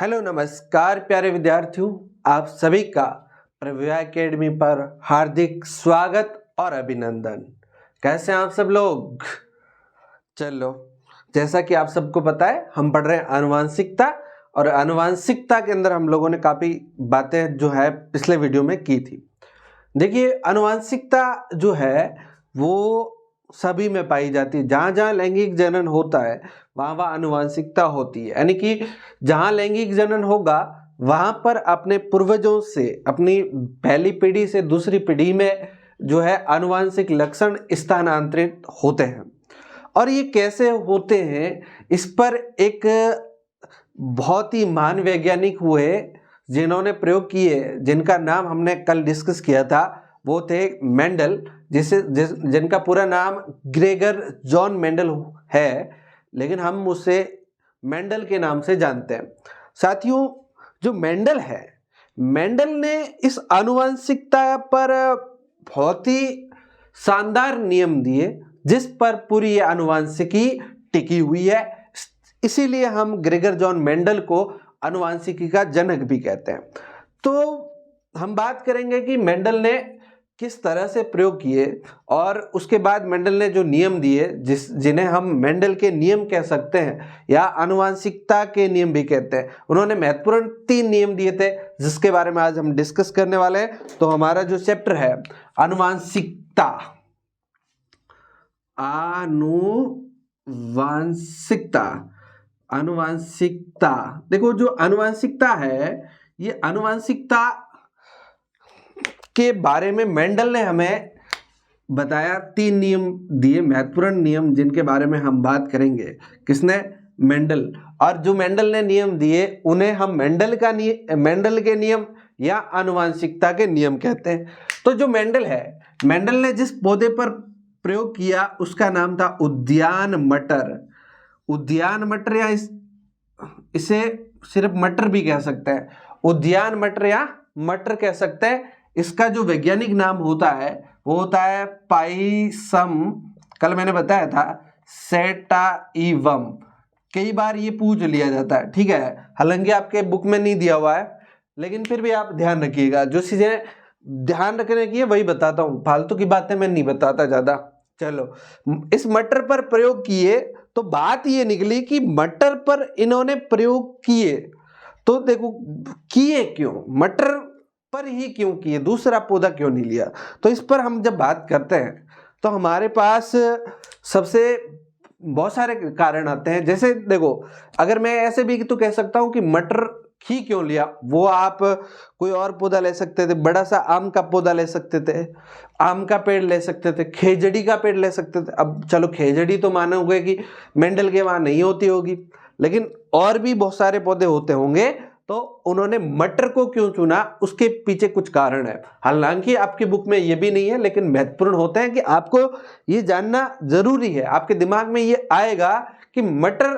Hello नमस्कार प्यारे विद्यार्थियों, आप सभी का प्रव्या एकेडमी पर हार्दिक स्वागत और अभिनंदन। कैसे हैं आप सब लोग? चलो, जैसा कि आप सबको पता है हम पढ़ रहे हैं आनुवांशिकता, और आनुवांशिकता के अंदर हम लोगों ने काफ़ी बातें जो है पिछले वीडियो में की थी। देखिए, आनुवांशिकता जो है वो सभी में पाई जाती है। जहाँ जहाँ लैंगिक जनन होता है वहाँ वहाँ आनुवांशिकता होती है, यानी कि जहाँ लैंगिक जनन होगा वहाँ पर अपने पूर्वजों से, अपनी पहली पीढ़ी से दूसरी पीढ़ी में जो है आनुवांशिक लक्षण स्थानांतरित होते हैं। और ये कैसे होते हैं, इस पर एक बहुत ही महान वैज्ञानिक हुए जिन्होंने प्रयोग किए, जिनका नाम हमने कल डिस्कस किया था। वो थे मेंडल, जिनका पूरा नाम ग्रेगर जॉन मेंडल है, लेकिन हम उसे मेंडल के नाम से जानते हैं। साथियों, जो मेंडल है, मेंडल ने इस आनुवंशिकता पर बहुत ही शानदार नियम दिए जिस पर पूरी आनुवंशिकी टिकी हुई है। इसीलिए हम ग्रेगर जॉन मेंडल को आनुवंशिकी का जनक भी कहते हैं। तो हम बात करेंगे कि मेंडल ने किस तरह से प्रयोग किए, और उसके बाद मेंडल ने जो नियम दिए, जिन्हें हम मेंडल के नियम कह सकते हैं या आनुवंशिकता के नियम भी कहते हैं। उन्होंने महत्वपूर्ण 3 नियम दिए थे जिसके बारे में आज हम डिस्कस करने वाले हैं। तो हमारा जो चैप्टर है आनुवंशिकता, आनुवंशिकता, देखो जो आनुवंशिकता है, ये आनुवंशिकता के बारे में मेंडल ने हमें बताया। 3 नियम दिए, महत्वपूर्ण नियम, जिनके बारे में हम बात करेंगे। किसने? मेंडल। और जो मेंडल ने नियम दिए उन्हें हम मेंडल के नियम या आनुवंशिकता के नियम कहते हैं। तो जो मेंडल है, मेंडल ने जिस पौधे पर प्रयोग किया उसका नाम था उद्यान मटर। उद्यान मटर, या इसे सिर्फ मटर भी कह सकते हैं, उद्यान मटर या मटर कह सकते हैं। इसका जो वैज्ञानिक नाम होता है वो होता है पाइसम, कल मैंने बताया था, सेटाइवम। कई बार ये पूछ लिया जाता है, ठीक है, हालांकि आपके बुक में नहीं दिया हुआ है, लेकिन फिर भी आप ध्यान रखिएगा। जो चीजें ध्यान रखने की है वही बताता हूँ, फालतू की बातें मैं नहीं बताता ज्यादा। चलो, इस मटर पर प्रयोग किए तो बात ये निकली कि मटर पर इन्होंने प्रयोग किए, तो देखो किए क्यों, मटर पर ही क्यों किए, दूसरा पौधा क्यों नहीं लिया। तो इस पर हम जब बात करते हैं तो हमारे पास सबसे बहुत सारे कारण आते हैं। जैसे देखो, अगर मैं ऐसे भी तो कह सकता हूं कि मटर ही क्यों लिया, वो आप कोई और पौधा ले सकते थे, बड़ा सा आम का पौधा ले सकते थे, आम का पेड़ ले सकते थे, खेजड़ी का पेड़ ले सकते थे। अब चलो, खेजड़ी तो मानोगे कि मेंडल के वहां नहीं होती होगी, लेकिन और भी बहुत सारे पौधे होते होंगे। तो उन्होंने मटर को क्यों चुना, उसके पीछे कुछ कारण है। हालांकि आपकी बुक में ये भी नहीं है, लेकिन महत्वपूर्ण होते हैं कि आपको ये जानना जरूरी है। आपके दिमाग में ये आएगा कि मटर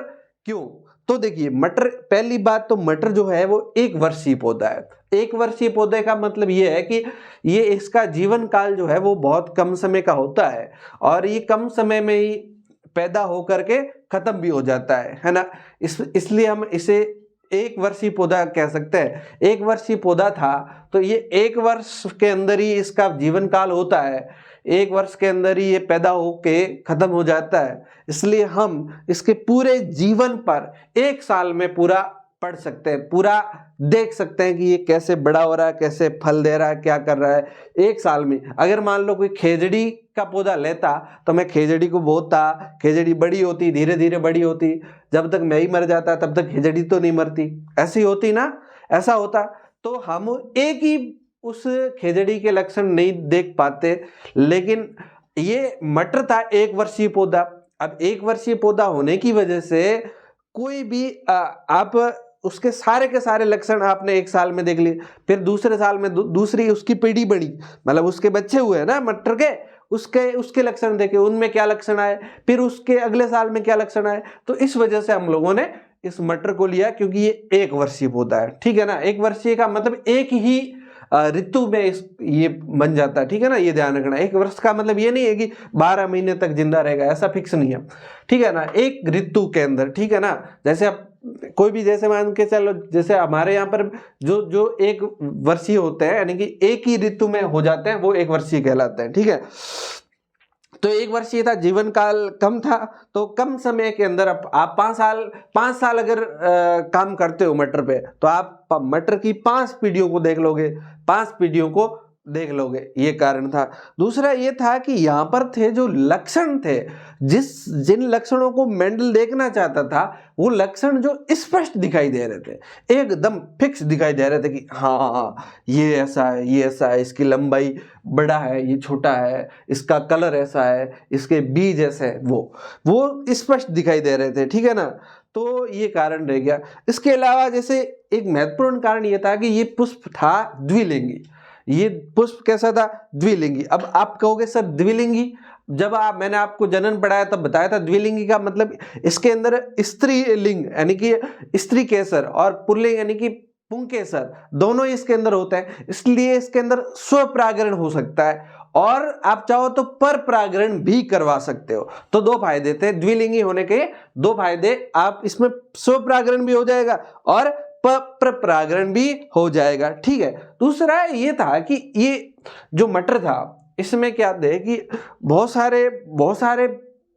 क्यों। तो देखिए, मटर, पहली बात तो मटर जो है वो 1 वर्षीय पौधा है। 1 वर्षीय पौधे का मतलब ये है कि ये, इसका जीवन काल जो है वो बहुत कम समय का होता है, और ये कम समय में ही पैदा होकर के खत्म भी हो जाता है ना। इसलिए हम इसे 1 वर्षीय पौधा कह सकते हैं। 1 वर्षीय पौधा था तो ये 1 वर्ष के अंदर ही इसका जीवन काल होता है, 1 वर्ष के अंदर ही ये पैदा होके खत्म हो जाता है। इसलिए हम इसके पूरे जीवन पर 1 साल में पूरा पढ़ सकते हैं, पूरा देख सकते हैं कि ये कैसे बड़ा हो रहा है, कैसे फल दे रहा है, क्या कर रहा है 1 साल में। अगर मान लो कोई खेजड़ी का पौधा लेता तो मैं खेजड़ी को बोता, खेजड़ी बड़ी होती, धीरे धीरे बड़ी होती, जब तक मैं ही मर जाता तब तक खेजड़ी तो नहीं मरती, ऐसी होती ना, ऐसा होता। तो हम एक ही उस खेजड़ी के लक्षण नहीं देख पाते, लेकिन ये मटर था 1 वर्षीय पौधा। अब 1 वर्षीय पौधा होने की वजह से कोई भी आप उसके सारे के सारे लक्षण आपने 1 साल में देख लिए, फिर दूसरे साल में दूसरी उसकी पीढ़ी बड़ी, मतलब उसके बच्चे हुए ना मटर के, उसके लक्षण देखे, उनमें क्या लक्षण आए, फिर उसके अगले साल में क्या लक्षण आए। तो इस वजह से हम लोगों ने इस मटर को लिया, क्योंकि ये 1 वर्षीय पौधा है, ठीक है ना। 1 वर्षीय का मतलब एक ही ऋतु में ये बन जाता है, ठीक है ना, ये ध्यान रखना। 1 वर्ष का मतलब ये नहीं है कि 12 महीने तक जिंदा रहेगा, ऐसा फिक्स नहीं है, ठीक है ना, एक ऋतु के अंदर, ठीक है ना। जैसे आप कोई भी जैसे मान के चलो, जैसे हमारे यहाँ पर जो एक वर्षीय होते हैं, यानी कि एक ही ऋतु में हो जाते हैं, वो एक वर्षीय कहलाते हैं, ठीक है। तो एक वर्षीय था, जीवन काल कम था, तो कम समय के अंदर आप 5 साल अगर काम करते हो मटर पे, तो आप मटर की 5 पीढ़ियों को देख लोगे, 5 पीढ़ियों को देख लोगे, ये कारण था। दूसरा ये था कि यहाँ पर थे जो लक्षण थे, जिन लक्षणों को मेंडल देखना चाहता था, वो लक्षण जो स्पष्ट दिखाई दे रहे थे, एकदम फिक्स दिखाई दे रहे थे कि हाँ ये ऐसा है, ये ऐसा है, इसकी लंबाई बड़ा है, ये छोटा है, इसका कलर ऐसा है, इसके बीज ऐसे है, वो स्पष्ट दिखाई दे रहे थे, ठीक है ना। तो ये कारण रह गया। इसके अलावा जैसे एक महत्वपूर्ण कारण ये था कि ये पुष्प था द्विलिंगी। ये पुष्प कैसा था? द्विलिंगी। अब आप कहोगे सर द्विलिंगी, जब मैंने आपको जनन पढ़ाया तब बताया था द्विलिंगी का मतलब इसके अंदर स्त्रीलिंग यानी कि स्त्री केसर और पुल्लिंग यानी कि पुंकेसर दोनों इसके अंदर होते हैं, इसलिए इसके अंदर स्वपरागरण हो सकता है, और आप चाहो तो पर परागरण भी करवा सकते हो। तो 2 फायदे थे द्विलिंगी होने के, 2 फायदे, आप इसमें स्वपरागरण भी हो जाएगा और परागरण भी हो जाएगा, ठीक है। दूसरा ये था कि ये जो मटर था, इसमें क्या थे कि बहुत सारे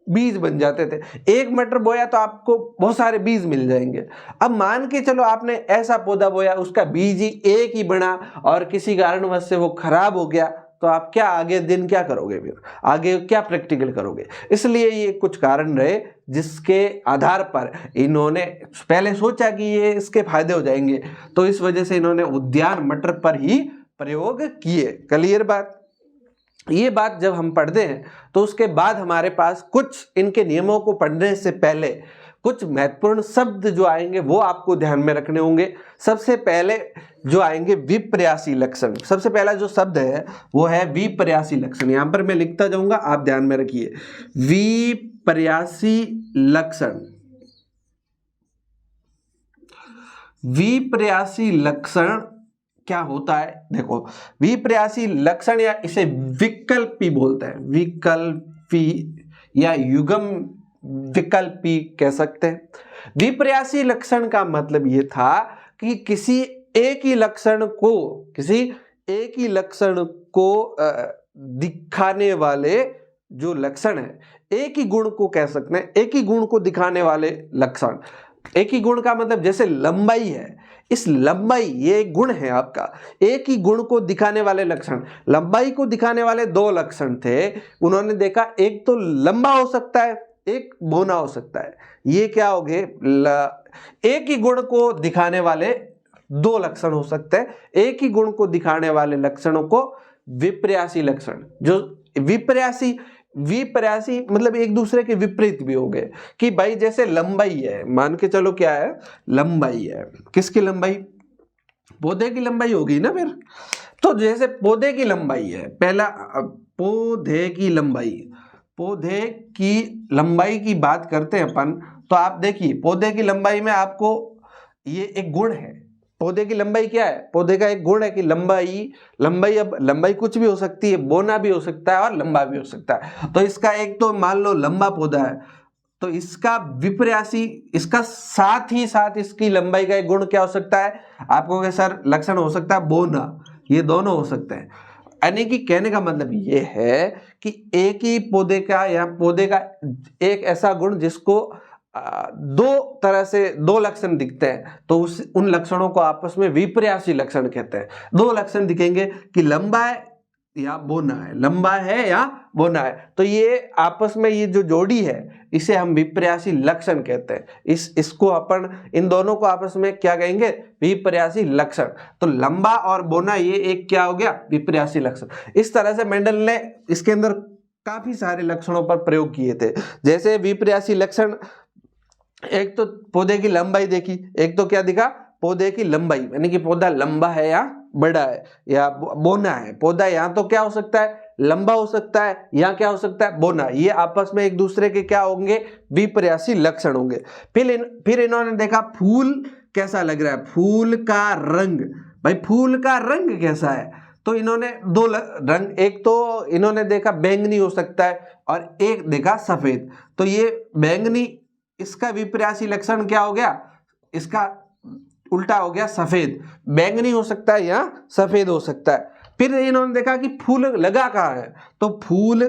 बीज बन जाते थे। एक मटर बोया तो आपको बहुत सारे बीज मिल जाएंगे। अब मान के चलो आपने ऐसा पौधा बोया, उसका बीज ही एक ही बना और किसी कारणवश से वो खराब हो गया, तो आप क्या आगे दिन क्या करोगे, फिर आगे क्या प्रैक्टिकल करोगे। इसलिए ये कुछ कारण रहे जिसके आधार पर इन्होंने पहले सोचा कि ये इसके फायदे हो जाएंगे, तो इस वजह से इन्होंने उद्यान मटर पर ही प्रयोग किए। क्लियर बात? ये बात जब हम पढ़ते हैं तो उसके बाद हमारे पास कुछ इनके नियमों को पढ़ने से पहले कुछ महत्वपूर्ण शब्द जो आएंगे वो आपको ध्यान में रखने होंगे। सबसे पहले जो आएंगे विपर्यासी लक्षण। सबसे पहला जो शब्द है वो है विपर्यासी लक्षण। यहां पर मैं लिखता जाऊंगा, आप ध्यान में रखिए। विपर्यासी लक्षण। विपर्यासी लक्षण क्या होता है? देखो, विपर्यासी लक्षण या इसे विकल्पी बोलते हैं, विकल्पी या युग्म विकल्पी कह सकते हैं। विपर्यासी लक्षण का मतलब यह था कि किसी एक ही लक्षण को दिखाने वाले जो लक्षण है, एक ही गुण को कह सकते हैं, एक ही गुण को दिखाने वाले लक्षण। एक ही गुण का मतलब जैसे लंबाई है, इस लंबाई ये गुण है आपका, एक ही गुण को दिखाने वाले लक्षण। लंबाई को दिखाने वाले 2 लक्षण थे, उन्होंने देखा एक तो लंबा हो सकता है, एक बौना हो सकता है। ये क्या हो गए? एक ही गुण को दिखाने वाले 2 लक्षण हो सकते हैं। एक ही गुण को दिखाने वाले लक्षणों को विपर्यासी लक्षण। जो विपर्यासी मतलब एक दूसरे के विपरीत भी हो गए कि भाई जैसे लंबाई है, मान के चलो क्या है, लंबाई है, किसकी लंबाई? पौधे की लंबाई होगी ना फिर। तो जैसे पौधे की लंबाई है, पहला पौधे की लंबाई की बात करते हैं अपन, तो आप देखिए पौधे की लंबाई में आपको ये एक गुण है। पौधे की लंबाई क्या है? पौधे का एक गुण है कि लंबाई। अब लंबाई कुछ भी हो सकती है, बोना भी हो सकता है और लंबा भी हो सकता है। तो इसका एक तो मान लो लंबा पौधा है, तो इसका विपर्यासी, इसका साथ ही साथ इसकी लंबाई का एक गुण क्या हो सकता है? आपको क्या सर लक्षण हो सकता है? बोना। ये दोनों हो सकते हैं। यानी कि कहने का मतलब ये है कि एक ही पौधे का या पौधे का एक ऐसा गुण जिसको 2 लक्षण दिखते हैं, तो उन लक्षणों को आपस में विपर्यासी लक्षण कहते हैं। 2 लक्षण दिखेंगे कि लंबा है या बोना है, लंबा है या बोना है, तो ये आपस में ये जो जोड़ी है इसे हम विपर्यासी लक्षण कहते हैं। इसको अपन इन दोनों को आपस में क्या कहेंगे? विपर्यासी लक्षण। तो लंबा और बोना ये एक क्या हो गया? विपर्यासी लक्षण। इस तरह से मेंडल ने इसके अंदर काफी सारे लक्षणों पर प्रयोग किए थे। जैसे विपर्यासी लक्षण, एक तो पौधे की लंबाई देखी, एक तो क्या दिखा? पौधे की लंबाई, यानी कि पौधा लंबा है या बड़ा है या बोना है। पौधा यहाँ तो क्या हो सकता है? लंबा हो सकता है, यहाँ क्या हो सकता है? बोना। ये आपस में एक दूसरे के क्या होंगे? विपर्यासी लक्षण होंगे। फिर इन्होंने देखा फूल कैसा लग रहा है, फूल का रंग। भाई फूल का रंग कैसा है? तो इन्होंने 2 रंग, एक तो इन्होंने देखा बैंगनी हो सकता है और एक देखा सफेद। तो ये बैंगनी, इसका विपर्यासी लक्षण क्या हो गया? इसका उल्टा हो गया सफेद, बैंगनी हो सकता है या सफेद हो सकता है। फिर इन्होंने देखा कि फूल लगा कहाँ है, तो फूल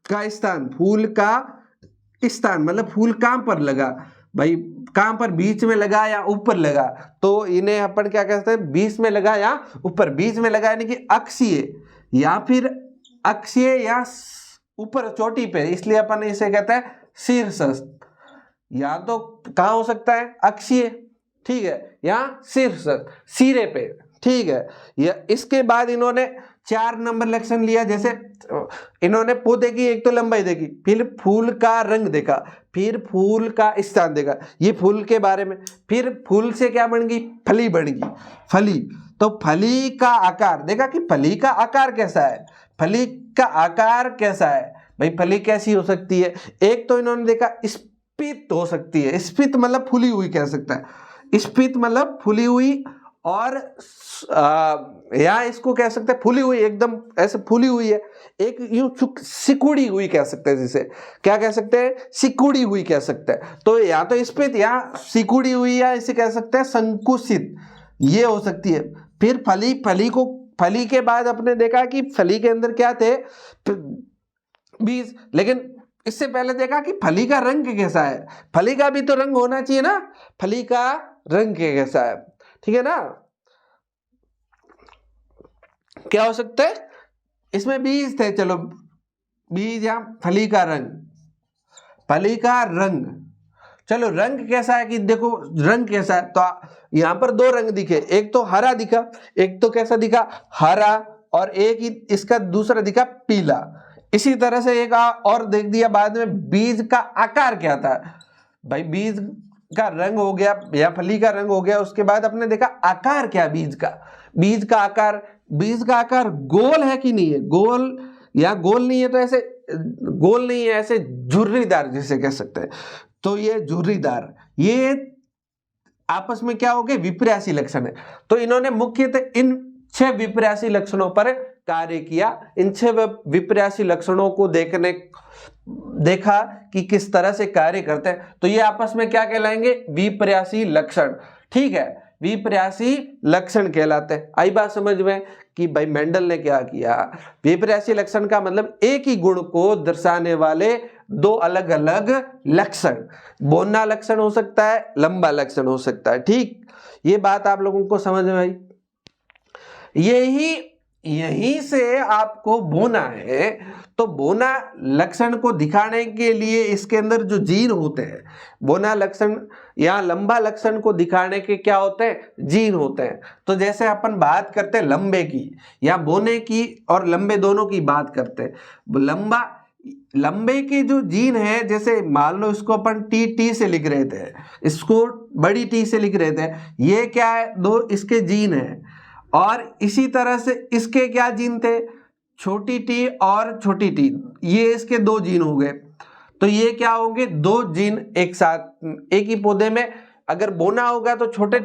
का स्थान मतलब फूल कहाँ पर लगा भाई, कहाँ पर, बीच में लगा या ऊपर लगा, तो इन्हें अपन क्या कहते हैं, बीच में लगा या ऊपर। बीच में लगा यानी कि अक्षीय या फिर अक्षीय या ऊपर चोटी पे, इसलिए अपन इसे कहते हैं शीर्षस्थ। या तो कहाँ हो सकता है, अक्षीय, ठीक है, या शीर्षस्थ, सिरे पे, ठीक है। या इसके बाद इन्होंने 4 नंबर लक्षण लिया। जैसे इन्होंने पौधे की एक तो लंबाई देखी, फिर फूल का रंग देखा, फिर फूल का स्थान देखा, ये फूल के बारे में। फिर फूल से क्या बन गई, फली बन गई, फली। तो फली का आकार देखा कि फली का आकार कैसा है, फली का आकार कैसा है भाई, फली कैसी हो सकती है। एक तो इन्होंने देखा स्फीत हो सकती है, स्फीत मतलब फूली हुई कह सकता है, स्फीत मतलब फूली हुई, और या इसको कह सकते हैं फूली हुई, एकदम ऐसे फूली हुई है। एक यूं सिकुड़ी हुई कह सकते हैं, जिसे क्या कह सकते हैं, सिकुड़ी हुई कह सकते हैं। तो या तो स्फीत या सिकुड़ी हुई, या इसे कह सकते हैं संकुचित, ये हो सकती है। फिर फली के बाद अपने देखा कि फली के अंदर क्या थे, बीज। लेकिन इससे पहले देखा कि फली का रंग कैसा है, फली का भी तो रंग होना चाहिए ना, फली का रंग कैसा है, ठीक है ना। क्या हो सकता है, इसमें बीज थे, चलो बीज या फली का रंग, फली का रंग। चलो रंग कैसा है कि देखो रंग कैसा है, तो यहां पर 2 रंग दिखे, एक तो हरा दिखा, एक तो कैसा दिखा, हरा, और एक ही इसका दूसरा दिखा पीला। इसी तरह से एक और देख दिया बाद में, बीज का आकार क्या था भाई, बीज का रंग हो गया या फली का रंग हो गया, उसके बाद अपने देखा आकार क्या बीज का आकार गोल है कि नहीं है, गोल या गोल नहीं है, तो ऐसे गोल नहीं है, ऐसे झुर्रीदार जिसे कह सकते हैं, तो ये झुर्रीदार, ये आपस में क्या हो गए, विपर्यासी लक्षण है। तो इन्होंने मुख्यतः इन 6 विपर्यासी लक्षणों पर कार्य किया। इन 6 विपर्यासी लक्षणों को देखा कि किस तरह से कार्य करते हैं, तो ये आपस में क्या कहलाएंगे, विपर्यासी लक्षण, ठीक है, विपर्यासी लक्षण कहलाते हैं। आई बात समझ में कि भाई मेंडल ने क्या किया, विपर्यासी लक्षण का मतलब एक ही गुण को दर्शाने वाले 2 अलग अलग लक्षण, बोना लक्षण हो सकता है, लंबा लक्षण हो सकता है, ठीक। ये बात आप लोगों को समझ में आई। यहीं से आपको बोना है, तो बोना लक्षण को दिखाने के लिए इसके अंदर जो जीन होते हैं, बोना लक्षण या लंबा लक्षण को दिखाने के क्या होते हैं, जीन होते हैं। तो जैसे अपन बात करते हैं लंबे की या बोने की, और लंबे दोनों की बात करते हैं। लंबे के जो जीन है, जैसे मान लो इसको अपन टी से लिख रहे थे, इसको बड़ी टी से लिख रहे थे, ये क्या है, 2 इसके जीन है। और इसी तरह से इसके क्या जीन थे, छोटी टी और छोटी टी, ये इसके 2 जीन हो गए। तो ये क्या होंगे, 2 जीन एक साथ एक ही पौधे में। अगर बोना होगा तो छोटे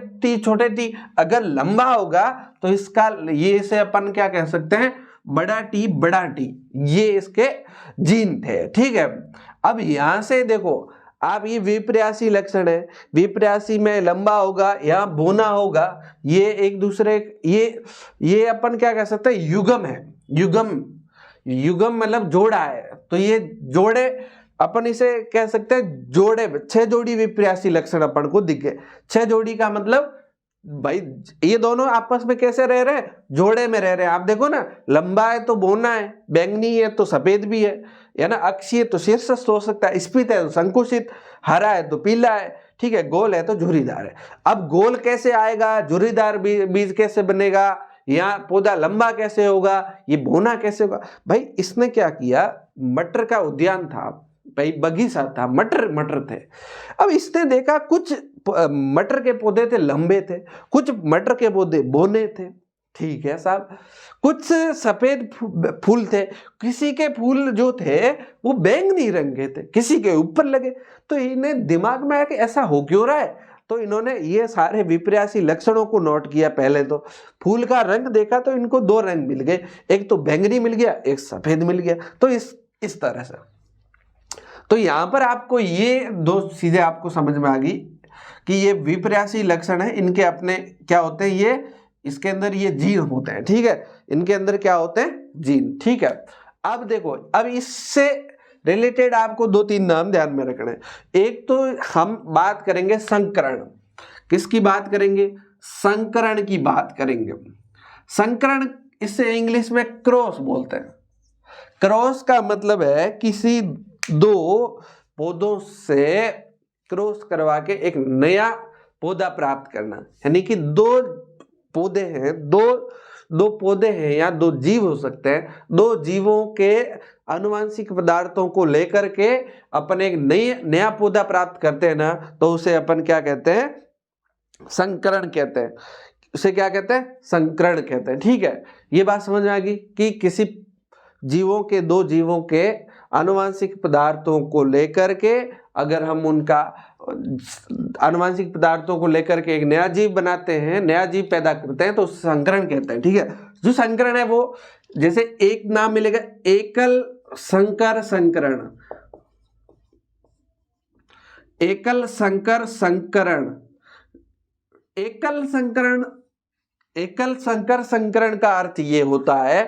टी, अगर लंबा होगा तो इसका ये इसे अपन क्या कह सकते हैं, बड़ा टी, ये इसके जीन थे, ठीक है। अब यहां से देखो, आप ये विपर्यासी लक्षण है, विपर्यासी में लंबा होगा या बोना होगा, ये एक दूसरे, ये अपन क्या कह सकते हैं, युगम है, युगम मतलब जोड़ा है। तो ये जोड़े अपन इसे कह सकते हैं जोड़े, 6 जोड़ी विपर्यासी लक्षण अपन को दिख गए। 6 जोड़ी का मतलब भाई ये दोनों आपस में कैसे रह रहे हैं, जोड़े में रह रहे हैं। आप देखो ना, लंबा है तो बोना है, बैंगनी है तो सफेद भी है ना, अक्षीय तो शीर्षस्थ हो सकता है, स्फीत है तो संकुचित, हरा है तो पीला है, ठीक है, गोल है तो झुर्रीदार है। अब गोल कैसे आएगा, झुर्रीदार बीज कैसे बनेगा, या पौधा लंबा कैसे होगा, ये बोना कैसे होगा। भाई इसने क्या किया, मटर का उद्यान था भाई, बगीचा था, मटर थे। अब इसने देखा कुछ मटर के पौधे थे लंबे थे, कुछ मटर के पौधे बोने थे, ठीक है साहब, कुछ सफेद फूल थे, किसी के फूल जो थे वो बैंगनी रंग के थे, किसी के ऊपर लगे। तो इन्हें दिमाग में आया कि ऐसा हो क्यों रहा है, तो इन्होंने ये सारे विपर्यासी लक्षणों को नोट किया। पहले तो फूल का रंग देखा तो इनको 2 रंग मिल गए, एक तो बैंगनी मिल गया, एक सफेद मिल गया। तो इस तरह से, तो यहां पर आपको ये 2 चीजें आपको समझ में आ गई कि ये विपर्यासी लक्षण है, इनके अपने क्या होते हैं, ये इसके अंदर ये जीन होते हैं, ठीक है, इनके अंदर क्या होते हैं, जीन, ठीक है। अब देखो, अब इससे रिलेटेड आपको 2-3 नाम ध्यान में रखना है। एक तो हम बात करेंगे संकरण, किसकी बात करेंगे, संकरण की बात करेंगे। संकरण इससे इंग्लिश में क्रॉस बोलते हैं। क्रॉस का मतलब है किसी दो पौधों से क्रॉस करवा के एक नया पौधा प्राप्त करना, यानी कि दो पौधे हैं, दो पौधे हैं या दो जीव हो सकते हैं, दो जीवों के आनुवंशिक पदार्थों को लेकर के अपन एक नया पौधा प्राप्त करते हैं ना, तो उसे अपन क्या कहते हैं, संकरण कहते हैं। उसे क्या कहते हैं, संकरण कहते हैं, ठीक है। ये बात समझ में आ गई कि किसी दो जीवों के आनुवंशिक पदार्थों को लेकर के अगर हम उनका आनुवंशिक पदार्थों को लेकर के एक नया जीव बनाते हैं, नया जीव पैदा करते हैं, तो उसे संकरण कहते हैं, ठीक है। जो संकरण है वो जैसे एक नाम मिलेगा एकल संकर संकरण, एकल संकर संकरण। एकल संकर संकरण का अर्थ ये होता है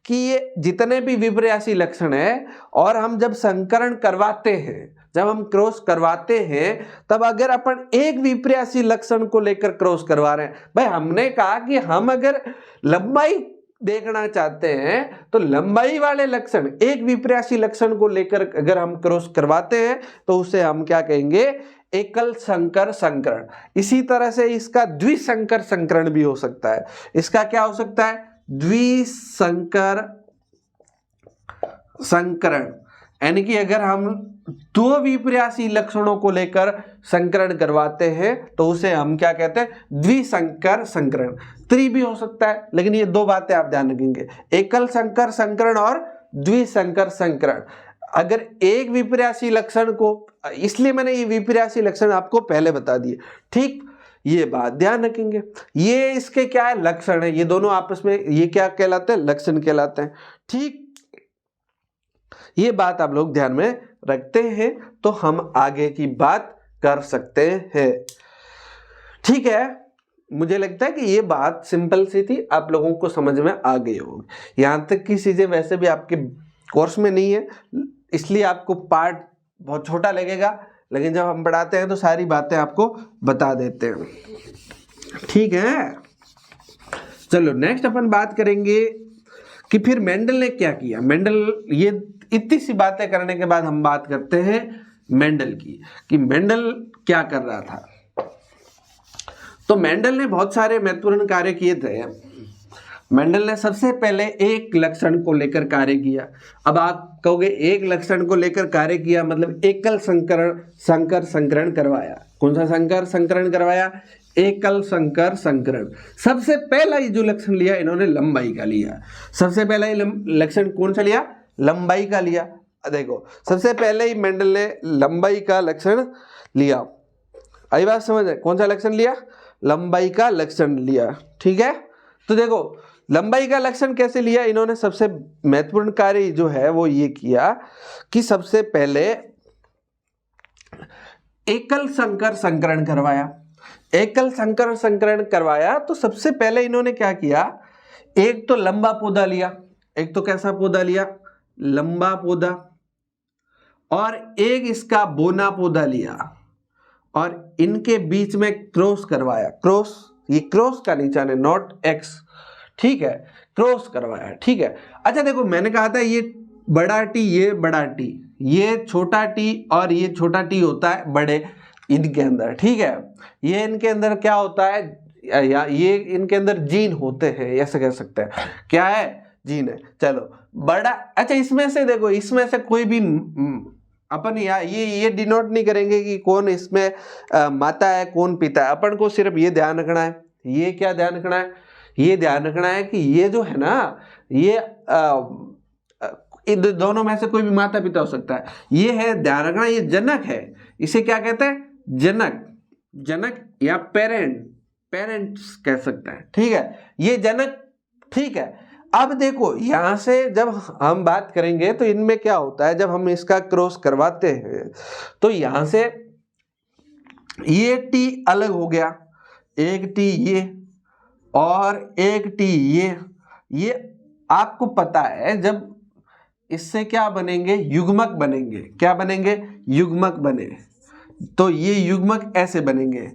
कि ये जितने भी विपर्यासी लक्षण है और हम जब संकरण करवाते हैं, जब हम क्रॉस करवाते हैं, तब अगर अपन एक विपर्यासी लक्षण को लेकर क्रॉस करवा रहे हैं, भाई हमने कहा कि हम अगर लंबाई देखना चाहते हैं तो लंबाई वाले लक्षण, एक विपर्यासी लक्षण को लेकर अगर हम क्रॉस करवाते हैं तो उसे हम क्या कहेंगे, एकल संकर संकरण। इसी तरह से इसका द्विसंकर संकरण भी हो सकता है। इसका क्या हो सकता है, द्विसंकर संकरण, यानी कि अगर हम दो विपर्यासी लक्षणों को लेकर संकरण करवाते हैं तो उसे हम क्या कहते हैं, द्विसंकर संकरण। त्रि भी हो सकता है, लेकिन ये दो बातें आप ध्यान रखेंगे, एकल संकर संकरण और द्विसंकर संकरण। अगर एक विपर्यासी लक्षण को, इसलिए मैंने ये विपर्यासी लक्षण आपको पहले बता दिए, ठीक, ये बात ध्यान रखेंगे। ये इसके क्या है, लक्षण है, ये दोनों आपस में ये क्या कहलाते हैं, लक्षण कहलाते हैं, ठीक। ये बात आप लोग ध्यान में रखते हैं तो हम आगे की बात कर सकते हैं, ठीक है। मुझे लगता है कि ये बात सिंपल सी थी, आप लोगों को समझ में आ गई होगी। यहाँ तक की चीजें वैसे भी आपके कोर्स में नहीं है, इसलिए आपको पार्ट बहुत छोटा लगेगा, लेकिन जब हम पढ़ाते हैं तो सारी बातें आपको बता देते हैं, ठीक है। चलो नेक्स्ट अपन बात करेंगे कि फिर मेंडल ने क्या किया। मेंडल, ये इतनी सी बातें करने के बाद हम बात करते हैं मेंडल की, कि मेंडल क्या कर रहा था। तो मेंडल ने बहुत सारे महत्वपूर्ण कार्य किए थे। मेंडल ने सबसे पहले एक लक्षण को लेकर कार्य किया। अब आप कहोगे एक लक्षण को लेकर कार्य किया मतलब एकल संकर संकरण करवाया। कौन सा संकर संकरण करवाया, एकल संकर संकरण। सबसे पहला ये जो लक्षण लिया इन्होंने लंबाई का लिया। सबसे पहला ये लक्षण कौन सा लिया, लंबाई का लिया। देखो सबसे पहले ही मेंडल ने लंबाई का लक्षण लिया। आई बात समझ है, कौन सा लक्षण लिया, लंबाई का लक्षण लिया, ठीक है। तो देखो लंबाई का लक्षण कैसे लिया इन्होंने, सबसे महत्वपूर्ण कार्य जो है वो ये किया कि सबसे पहले एकल संकर संकरण करवाया। एकल संकर संकरण करवाया तो सबसे पहले इन्होंने क्या किया, एक तो लंबा पौधा लिया, एक तो कैसा पौधा लिया, लंबा पौधा, और एक इसका बोना पौधा लिया और इनके बीच में क्रॉस करवाया। क्रॉस, ये क्रॉस का निशान है, नॉट एक्स, ठीक है, क्रॉस करवाया, ठीक है। अच्छा देखो मैंने कहा था ये बड़ा टी, ये बड़ा टी, ये छोटा टी और ये छोटा टी होता है बड़े इनके अंदर, ठीक है। ये इनके अंदर क्या होता है, या ये इनके अंदर जीन होते हैं, ऐसा कह सकते हैं, क्या है, जीन है। चलो बड़ा, अच्छा इसमें से देखो, इसमें से कोई भी अपन ये डिनोट नहीं करेंगे कि कौन इसमें माता है कौन पिता है। अपन को सिर्फ ये ध्यान रखना है, ये क्या ध्यान रखना है, ये ध्यान रखना है कि ये जो है ना, ये इन दोनों में से कोई भी माता पिता हो सकता है। ये है, ध्यान रखना, ये जनक है, इसे क्या कहते हैं, जनक, जनक या पेरेंट्स कह सकते हैं, ठीक है, ये जनक, ठीक है। अब देखो यहां से जब हम बात करेंगे तो इनमें क्या होता है, जब हम इसका क्रॉस करवाते हैं तो यहां से ये टी अलग हो गया, एक टी ये और एक टी ये आपको पता है जब इससे क्या बनेंगे, युग्मक बनेंगे। क्या बनेंगे, युग्मक बने, तो ये युग्मक ऐसे बनेंगे।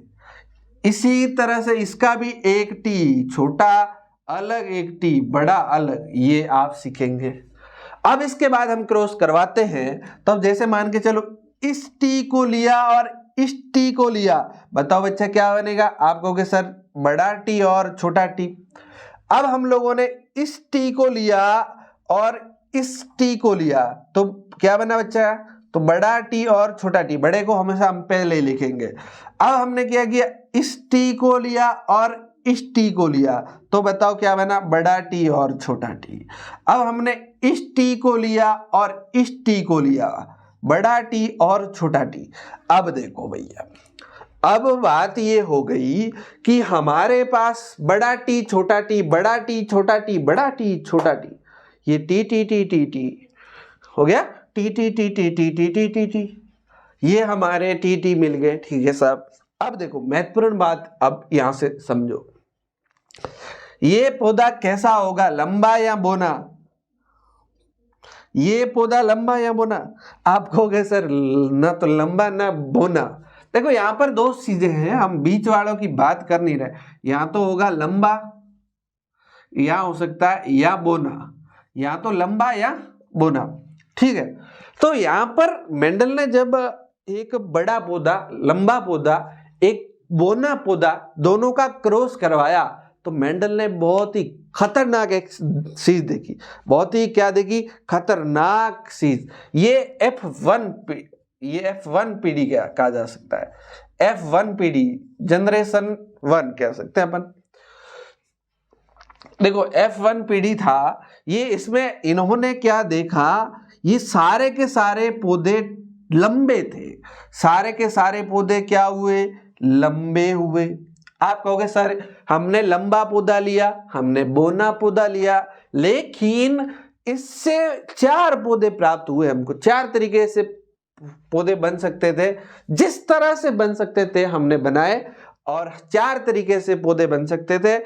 इसी तरह से इसका भी एक टी छोटा अलग, एक टी बड़ा अलग, ये आप सीखेंगे। अब इसके बाद हम क्रॉस करवाते हैं, तब जैसे मान के चलो इस टी को लिया और इस टी को लिया, बताओ बच्चा क्या बनेगा। आप कहोगे सर बड़ा टी और छोटा टी। अब हम लोगों ने इस टी को लिया और इस टी को लिया, तो क्या बना बच्चा, तो बड़ा टी और छोटा टी। बड़े को हमेशा हम पहले लिखेंगे। अब हमने क्या किया, इस टी को लिया और इस टी को लिया, तो बताओ क्या बना, बड़ा टी और छोटा टी। अब हमने इस टी को लिया और इस टी को लिया, बड़ा टी और छोटा टी। अब देखो भैया, अब बात ये हो गई कि हमारे पास बड़ा टी छोटा टी, बड़ा टी छोटा टी, बड़ा टी छोटा टी, ये T T T T T हो गया, T T T T T T T T T, ये हमारे टी टी मिल गए। ठीक है साहब। अब देखो महत्वपूर्ण बात, अब यहां से समझो, ये पौधा कैसा होगा, लंबा या बोना। ये पौधा लंबा या बोना, आप कहोगे सर ना तो लंबा ना बोना। देखो यहां पर दो चीजें हैं, हम बीच वालों की बात कर नहीं रहे। यहां तो होगा लंबा, या हो सकता है या बोना, या तो लंबा या बोना। ठीक है, तो यहां पर मेंडल ने जब एक बड़ा पौधा, लंबा पौधा, एक बोना पौधा, दोनों का क्रॉस करवाया, तो मेंडल ने बहुत ही खतरनाक एक चीज देखी, बहुत ही क्या देखी, खतरनाक चीज। ये F1 पीढ़ी क्या कहा जा सकता है, F1 पीढ़ी, जनरेशन 1 कह सकते हैं अपन। देखो F1 पीढ़ी था ये, इसमें इन्होंने क्या देखा, ये सारे के सारे पौधे लंबे थे, सारे के सारे पौधे क्या हुए, लंबे हुए। आप कहोगे सर हमने लंबा पौधा लिया, हमने बोना पौधा लिया, लेकिन इससे 4 पौधे प्राप्त हुए हमको। 4 तरीके से पौधे बन सकते थे, जिस तरह से बन सकते थे हमने बनाए, और 4 तरीके से पौधे बन सकते थे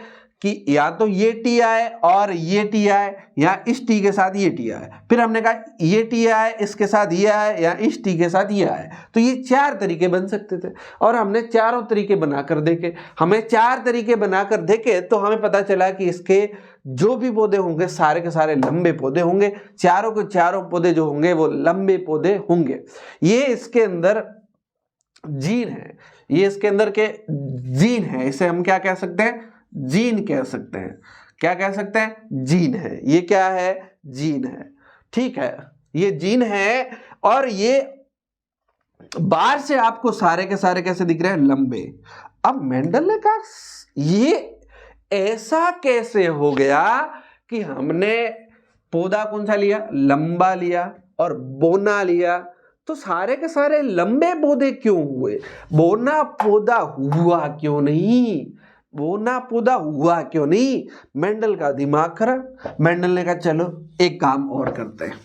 कि या तो ये टी आए और ये टी आए, या इस टी के साथ ये टी आए। फिर हमने कहा ये टी आए इसके साथ ये आए, या इस टी के साथ ये आए। तो ये 4 तरीके बन सकते थे, और हमने चारों तरीके बनाकर देखे। हमें 4 तरीके बनाकर देखे तो हमें पता चला कि इसके जो भी पौधे होंगे सारे के सारे लंबे पौधे होंगे, चारों के चारों पौधे जो होंगे वो लंबे पौधे होंगे। ये इसके अंदर जीन है, ये इसके अंदर के जीन है, इसे हम क्या कह सकते हैं, जीन कह सकते हैं। क्या कह सकते हैं, जीन है। ये क्या है, जीन है। ठीक है, ये जीन है, और ये बाहर से आपको सारे के सारे कैसे दिख रहे हैं, लंबे। अब मेंडल ने कहा ये ऐसा कैसे हो गया कि हमने पौधा कौन सा लिया, लंबा लिया, और बोना लिया, तो सारे के सारे लंबे पौधे क्यों हुए, बोना पौधा हुआ क्यों नहीं, बोना पौधा हुआ क्यों नहीं। मेंडल का दिमाग खराब। मेंडल ने कहा चलो एक काम और करते हैं,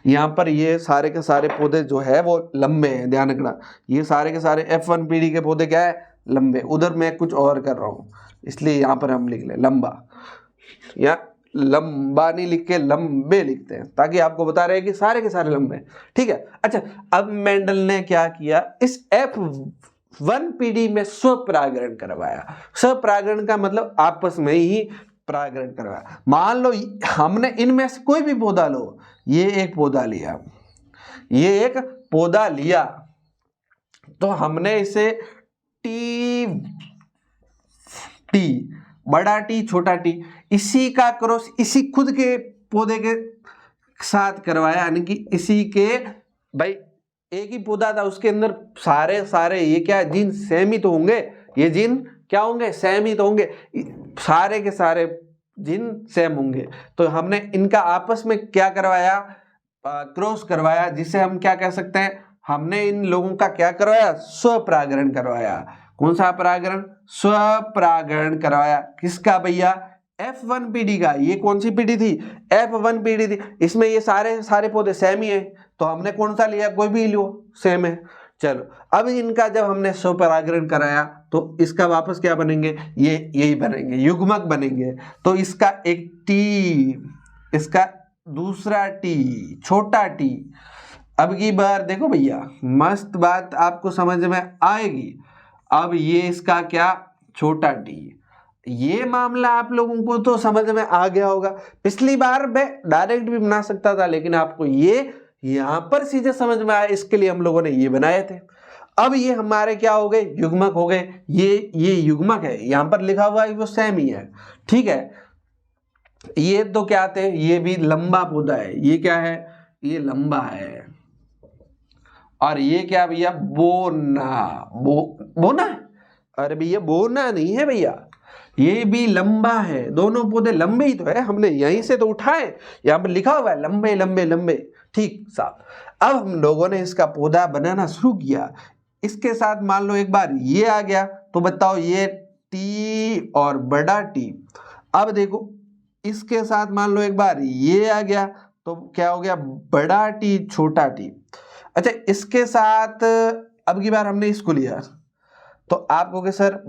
यहाँ पर ये सारे के सारे पौधे जो है वो लंबे हैं, ध्यान रखना, ये सारे के सारे F1 पीढ़ी के पौधे क्या है, लंबे। उधर मैं कुछ और कर रहा हूँ, इसलिए यहाँ पर हम लिख लें लंबा, या लंबा नहीं लिख के लंबे लिखते हैं, ताकि आपको बता रहे हैं कि सारे के सारे लंबे। ठीक है, अच्छा अब मेंडल ने क्या किया, इस F1 पीढ़ी में स्वपरागण करवाया। स्वपरागण का मतलब आपस में ही परागण करवाया। मान लो हमने इनमें से कोई भी पौधा लो, ये एक पौधा लिया, ये एक पौधा लिया, तो हमने इसे टी, बड़ा टी छोटा टी, इसी का क्रॉस इसी खुद के पौधे के साथ करवाया, यानी कि इसी के, भाई एक ही पौधा था उसके अंदर सारे सारे ये क्या जीन सेम ही तो होंगे, ये जीन क्या होंगे, सेम ही तो होंगे, सारे के सारे जीन सेम होंगे। तो हमने इनका आपस में क्या करवाया, क्रॉस करवाया, जिसे हम क्या कह सकते हैं, हमने इन लोगों का क्या करवाया, स्वपरागण करवाया। कौन सा परागण, स्वपरागण करवाया। किसका भैया, F1 पीढ़ी का। ये कौन सी पीढ़ी थी, F1 पीढ़ी थी। इसमें ये सारे सारे पौधे सेम ही है, तो हमने कौन सा लिया, कोई भी लो, सेम है। चलो अब इनका जब हमने स्वपरागण कराया तो इसका वापस क्या बनेंगे, ये यही बनेंगे, युग्मक बनेंगे। तो इसका एक टी, इसका दूसरा टी, छोटा टी। अब की बार देखो भैया मस्त बात आपको समझ में आएगी। अब ये इसका क्या, छोटा टी। ये मामला आप लोगों को तो समझ में आ गया होगा। पिछली बार मैं डायरेक्ट भी बना सकता था, लेकिन आपको ये यहां पर सीधे समझ में आया, इसके लिए हम लोगों ने ये बनाए थे। अब ये हमारे क्या हो गए, युग्मक हो गए। ये युग्मक है, यहां पर लिखा हुआ है वो सेम ही है, ठीक है। ये तो क्या थे, ये भी लंबा पौधा है, ये क्या है, ये लंबा है। और ये क्या भैया, बोना, बोना, अरे भैया बोना नहीं है भैया, ये भी लंबा है। दोनों पौधे लंबे ही तो है, हमने यहीं से तो उठाए, यहां पर लिखा हुआ है लंबे लंबे लंबे, ठीक साहब। अब हम लोगों ने इसका पौधा बनाना शुरू किया। इसके साथ मान लो एक बार ये आ गया, तो बताओ ये टी और बड़ा टी। अब देखो इसके साथ मान लो एक बार ये आ गया, तो क्या हो गया, बड़ा टी छोटा टी। अच्छा इसके साथ अब की बार हमने इसको लिया, तो आप कहोगे सर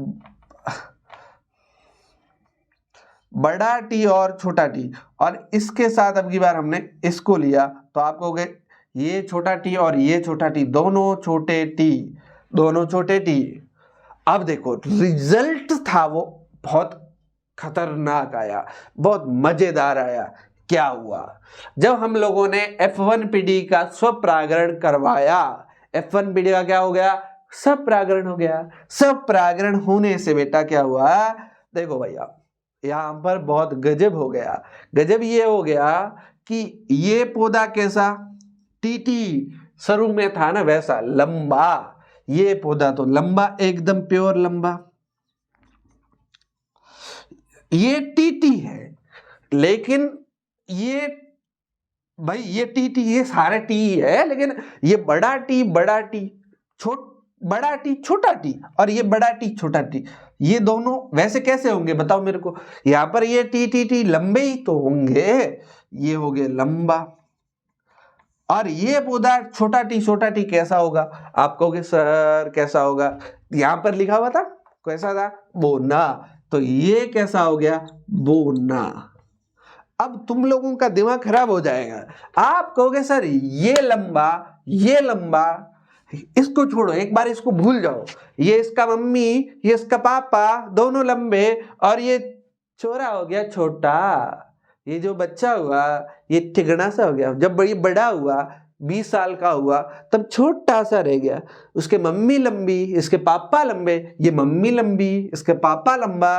बड़ा टी और छोटा टी, और इसके साथ अब की बार हमने इसको लिया, तो आप कहोगे ये छोटा टी और ये छोटा टी, दोनों छोटे टी, दोनों छोटे टी। अब देखो रिजल्ट था वो बहुत खतरनाक आया, बहुत मजेदार आया। क्या हुआ, जब हम लोगों ने F1PD का स्वपरागण करवाया, F1PD का क्या हो गया, स्वपरागण हो गया। स्वपरागण होने से बेटा क्या हुआ, देखो भैया यहां पर बहुत गजब हो गया। गजब ये हो गया कि ये पौधा कैसा, टीटी शुरू में था ना वैसा लंबा, ये पौधा तो लंबा, एकदम प्योर लंबा। ये टीटी है, लेकिन ये भाई ये टी, ये सारे टी है, लेकिन ये बड़ा टी बड़ा टी छोटा टी, और ये बड़ा टी छोटा टी, ये दोनों वैसे कैसे होंगे बताओ मेरे को। यहां पर ये टी लंबे ही तो होंगे, ये हो गए लंबा। और ये पौधा छोटा टी कैसा होगा, आप कहोगे सर कैसा होगा, यहां पर लिखा हुआ था कैसा था, बोना, तो ये कैसा हो गया, बोना। अब तुम लोगों का दिमाग खराब हो जाएगा, आप कहोगे सर ये लंबा, इसको छोड़ो, एक बार इसको भूल जाओ, ये इसका मम्मी, ये इसका पापा, दोनों लंबे, और ये छोरा हो गया छोटा। ये जो बच्चा हुआ ये ठिगना सा हो गया, जब ये बड़ा हुआ 20 साल का हुआ तब छोटा सा रह गया। उसके मम्मी लंबी, इसके पापा लंबे, ये मम्मी लंबी, इसके पापा लंबा,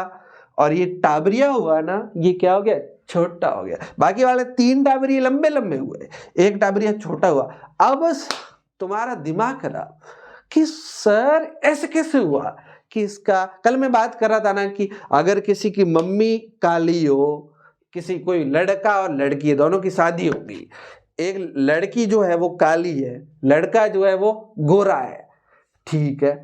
और ये टाबरिया हुआ ना, ये क्या हो गया, छोटा हो गया। बाकी वाले 3 टाबरिया लंबे लंबे हुए, एक टाबरिया छोटा हुआ। अब तुम्हारा दिमाग खराब कि सर ऐसे कैसे हुआ, कि इसका कल मैं बात कर रहा था ना कि अगर किसी की मम्मी काली हो, किसी कोई लड़का और लड़की है, दोनों की शादी होगी, एक लड़की जो है वो काली है, लड़का जो है वो गोरा है, ठीक है,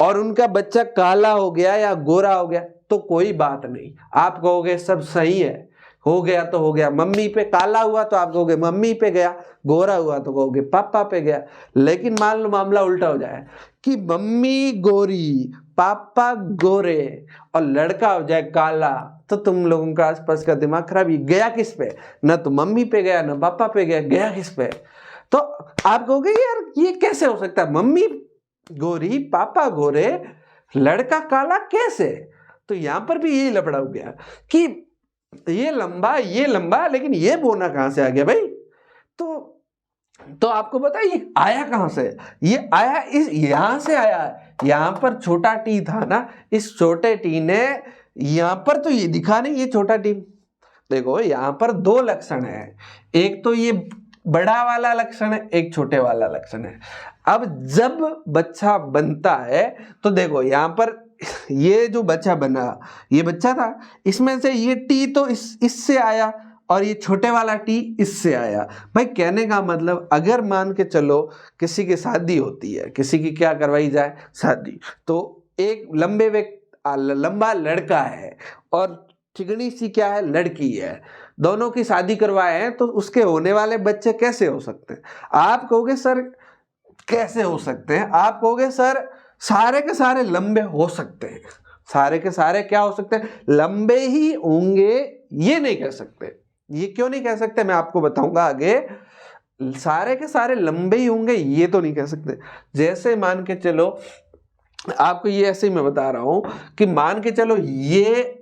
और उनका बच्चा काला हो गया या गोरा हो गया तो कोई बात नहीं, आप कहोगे सब सही है, हो गया तो हो गया। मम्मी पे काला हुआ तो आप कहोगे मम्मी पे गया, गोरा हुआ तो कहोगे पापा पे गया। लेकिन मान लो मामला उल्टा हो जाए कि मम्मी गोरी, पापा गोरे और लड़का हो जाए काला, तो तुम लोगों का आसपास का दिमाग खराब ही गया किस पे, ना तो मम्मी पे गया ना पापा पे गया, गया किस पे। तो आप कहोगे यार ये कैसे हो सकता है, मम्मी गोरी पापा गोरे लड़का काला कैसे। तो यहां पर भी यही लफड़ा हो गया कि ये लंबा लेकिन ये बोना कहां से आ गया भाई। तो आपको पता है ये आया कहां से, ये आया इस यहां से आया। यहां पर छोटा टी था ना, इस छोटे टी ने यहां पर तो ये दिखा नहीं, ये छोटा टी देखो यहां पर 2 लक्षण है, एक तो ये बड़ा वाला लक्षण है, एक छोटे वाला लक्षण है। अब जब बच्चा बनता है तो देखो यहां पर ये जो बच्चा बना, ये बच्चा था, इसमें से ये टी तो इससे आया और ये छोटे वाला टी इससे आया। भाई कहने का मतलब अगर मान के चलो किसी की शादी होती है, किसी की क्या करवाई जाए शादी, तो एक लंबा लड़का है और चिकनी सी क्या है लड़की है, दोनों की शादी करवाए हैं, तो उसके होने वाले बच्चे कैसे हो सकते हैं। आप कहोगे सर कैसे हो सकते हैं? आप कहोगे सर सारे के सारे लंबे हो सकते हैं, सारे के सारे क्या हो सकते हैं? लंबे ही होंगे, ये नहीं कह सकते। ये क्यों नहीं कह सकते मैं आपको बताऊंगा आगे। सारे के सारे लंबे ही होंगे ये तो नहीं कह सकते। जैसे मान के चलो, आपको ये ऐसे ही मैं बता रहा हूं कि मान के चलो ये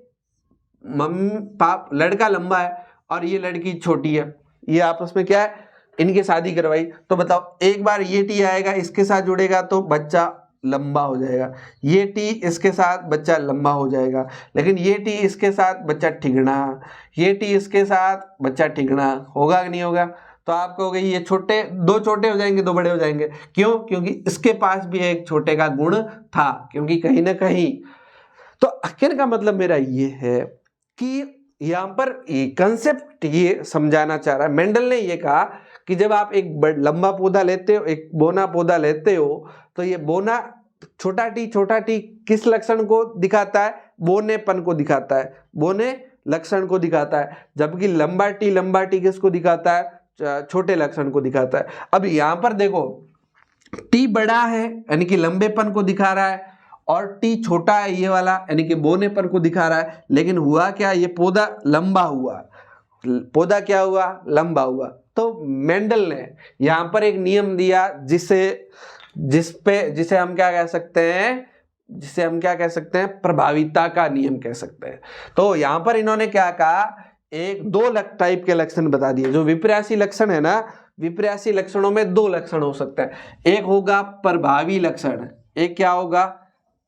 मम्मी पाप लड़का लंबा है और ये लड़की छोटी है, ये आपस में क्या है, इनकी शादी करवाई, तो बताओ एक बार ये टी आएगा इसके साथ जुड़ेगा तो बच्चा लंबा हो जाएगा, ये टी इसके साथ बच्चा लंबा हो जाएगा, लेकिन ये टी इसके साथ बच्चा ठिगना, ये टी इसके साथ बच्चा ठिगना, होगा कि नहीं होगा? तो आप कहोगे ये छोटे, दो छोटे हो जाएंगे दो बड़े हो जाएंगे, क्यों? क्योंकि इसके पास भी एक छोटे का गुण था, क्योंकि कहीं ना कहीं। तो कहने का मतलब मेरा ये है कि यहां पर कंसेप्ट ये समझाना चाह रहा है, मेंडल ने ये कहा कि जब आप एक लंबा पौधा लेते हो, एक बोना पौधा लेते हो, तो ये बोना छोटा टी किस लक्षण को दिखाता है? बोनेपन को दिखाता है, बोने लक्षण को दिखाता है, जबकि लंबा टी किसको दिखाता है? छोटे लक्षण को दिखाता है। अब यहां पर देखो टी बड़ा है यानी कि लंबेपन को दिखा रहा है, और टी छोटा है ये वाला यानी कि बोनेपन को दिखा रहा है, लेकिन हुआ क्या? ये पौधा लंबा हुआ, पौधा क्या हुआ? लंबा हुआ। तो मेंडल ने यहां पर एक नियम दिया जिसे हम क्या कह सकते हैं? प्रभाविता का नियम कह सकते हैं। तो यहां पर इन्होंने क्या कहा, एक दो टाइप के लक्षण बता दिए। जो विपर्यासी लक्षण है ना, विपर्यासी लक्षणों में दो लक्षण हो सकते हैं, एक होगा प्रभावी लक्षण, एक क्या होगा?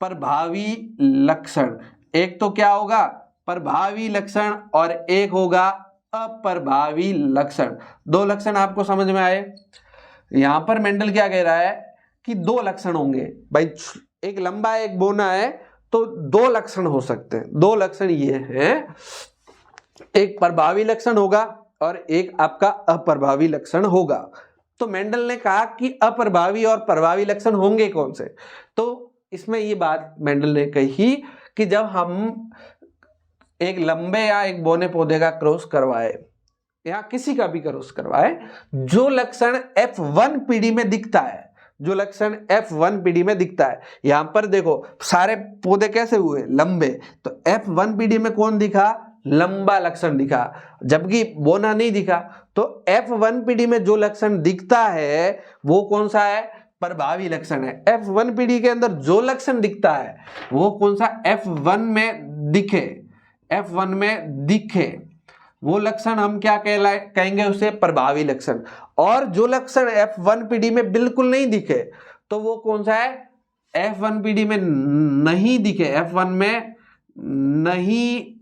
प्रभावी लक्षण। एक तो क्या होगा? प्रभावी लक्षण, और एक होगा अप्रभावी लक्षण। दो लक्षण आपको समझ में आए? यहां पर मेंडल क्या कह रहा है कि दो लक्षण होंगे भाई, एक लंबा है एक बोना है, तो दो लक्षण हो सकते हैं। दो लक्षण ये हैं, एक प्रभावी लक्षण होगा और एक आपका अप्रभावी लक्षण होगा। तो मेंडल ने कहा कि अप्रभावी और प्रभावी लक्षण होंगे कौन से? तो इसमें ये बात मेंडल ने कही कि जब हम एक लंबे या एक बोने पौधे का क्रॉस करवाए या किसी का भी क्रॉस करवाए, जो लक्षण F1 पीढ़ी में दिखता है, जो लक्षण F1 पीढ़ी में दिखता है, यहां पर देखो सारे पौधे कैसे हुए? लंबे। तो F1 पीढ़ी में कौन दिखा? लंबा लक्षण दिखा, जबकि बोना नहीं दिखा। तो F1 पीढ़ी में जो लक्षण दिखता है वो कौन सा है? प्रभावी लक्षण है। F1 पीढ़ी के अंदर जो लक्षण दिखता है वो कौन सा? F1 में दिखे, F1 में दिखे वो लक्षण हम क्या कहेंगे? उसे प्रभावी लक्षण। और जो लक्षण F1 पीढ़ी में बिल्कुल नहीं दिखे तो वो कौन सा है? F1 पीढ़ी में नहीं दिखे, F1 में नहीं